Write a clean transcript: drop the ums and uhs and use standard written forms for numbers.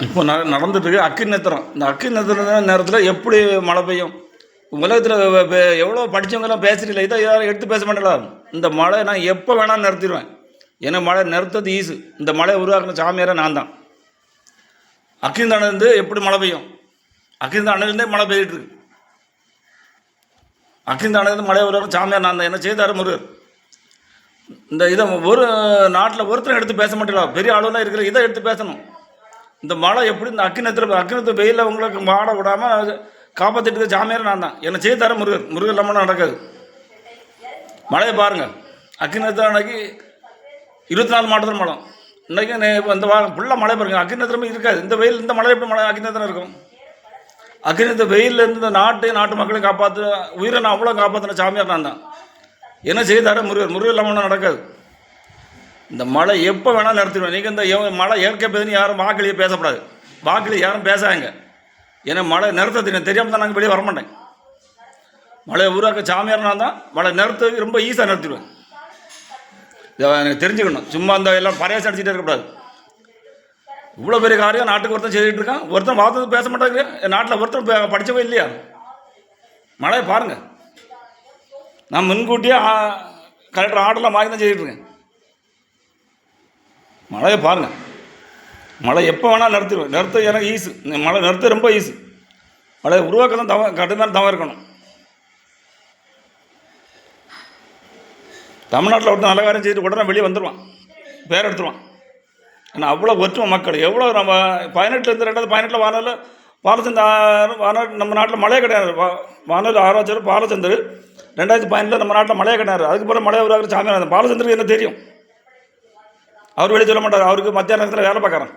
இப்போ நடந்துட்டுருக்கு அக்கி நட்சத்திரம். இந்த அக்கி நட்சத்திர நேரத்தில் எப்படி மழை பெய்யும்? உலகத்தில் எவ்வளோ படித்தவங்கெல்லாம் பேசுறீங்களா? இதை யாரும் எடுத்து பேச மாட்டேங்களா? இந்த மழை நான் எப்போ வேணாலும் நிறுத்திடுவேன். ஏன்னா மழை நிறுத்தது ஈஸு. இந்த மழையை உருவாக்குன சாமியாரை நான் தான். அக்கிந்தாண்டிலேருந்து எப்படி மழை பெய்யும்? அக்கிந்தாண்டிலேருந்தே மழை பெய்யிட்டு இருக்கு. அக்கிந்தாண்டிலேருந்து மழை உருவாக்குன சாமியார் நான் தான். என்ன செய்தார் முருகர்? இந்த இதை ஒரு நாட்டில் ஒருத்தரும் எடுத்து பேச மாட்டேங்களா? பெரிய அளவுலாம் இருக்கிற இதை எடுத்து பேசணும். இந்த மழை எப்படி இந்த அக்கினத்தில் வெயிலில் உங்களுக்கு மாட விடாமல் காப்பாற்றிட்டு ஜாமியார் நான் தான். என்னை செய்து தர முருகர். முருகர் இல்லாமல் நடக்காது. மழையை பாருங்கள். அக்கினத்தில் அன்னைக்கு 24 மாவட்டத்தில் மழை. இன்றைக்கி இந்த வாரம் ஃபுல்லாக மழை பாருங்கள். அக்கினத்திலுமே இருக்காது. இந்த வெயில் இந்த மழை எப்படி மழை அக்கினத்தில் இருக்கும்? அக்கினத்த வெயிலேருந்து இந்த நாட்டு மக்களையும் காப்பாற்று உயிரை நான் அவ்வளோ காப்பாற்றின சாமியார் நான் தான். என்ன செய்து தர முருகர். முருகர் இல்லாமல் நடக்காது. இந்த மழை எப்போ வேணாலும் நிறுத்திடுவேன். நீங்கள் இந்த மழை இயற்கை பெய்யுதுன்னு யாரும் வாக்கிலேயே பேசக்கூடாது. வாக்கில் யாரும் பேசாங்க. ஏன்னா மழை நிறுத்த தெரியாமல் தான் நாங்கள் வெளியே வரமாட்டேன். மழையை உருவாக்க சாமியார்னா தான் மழை நிறுத்த ரொம்ப ஈஸியாக நிறுத்திடுவேன். இதை எனக்கு தெரிஞ்சுக்கணும். சும்மா அந்த எல்லாம் பறையாசம் அடிச்சுட்டே இருக்கக்கூடாது. இவ்வளோ பெரிய காரியம் நாட்டுக்கு ஒருத்தன் செய்துட்டு இருக்கான். ஒருத்தன் பார்த்து பேச மாட்டாங்க. நாட்டில் ஒருத்தன் படித்தவங்க இல்லையா? மழையை பாருங்கள். நான் முன்கூட்டியே கலெக்டர் ஆர்டர்லாம் வாங்கி தான் செய்துட்ருக்கேன். மழையை பாருங்கள். மழை எப்போ வேணால் நிறுத்திடுவேன். நிறுத்த எனக்கு ஈஸு. மழை நிறுத்த ரொம்ப ஈஸு. மழையை உருவாக்க தான் கடுமையான தவம் இருக்கணும். தமிழ்நாட்டில் ஒருத்தர் நல்ல காரியம் செய்துட்டு உடனே வெளியே வந்துடுவான், பேர் எடுத்துருவான். ஏன்னா அவ்வளோ ஒற்றுமை மக்கள். எவ்வளோ நம்ம 18 2018 வானல் நம்ம நாட்டில் மழையே கிடையாது. வானல் ஆராய்ச்சியர் பாலச்சந்தர் 2018 நம்ம நாட்டில் மழையே கிடையாது. அதுக்கு பிறகு மழையை உருவாக்குற சாமியார் பாலச்சந்தருக்கு என்ன தெரியும்? அவர் வெளியே சொல்ல மாட்டார். அவருக்கு மத்தியான நேரத்தில் வேலை பார்க்குறேன்.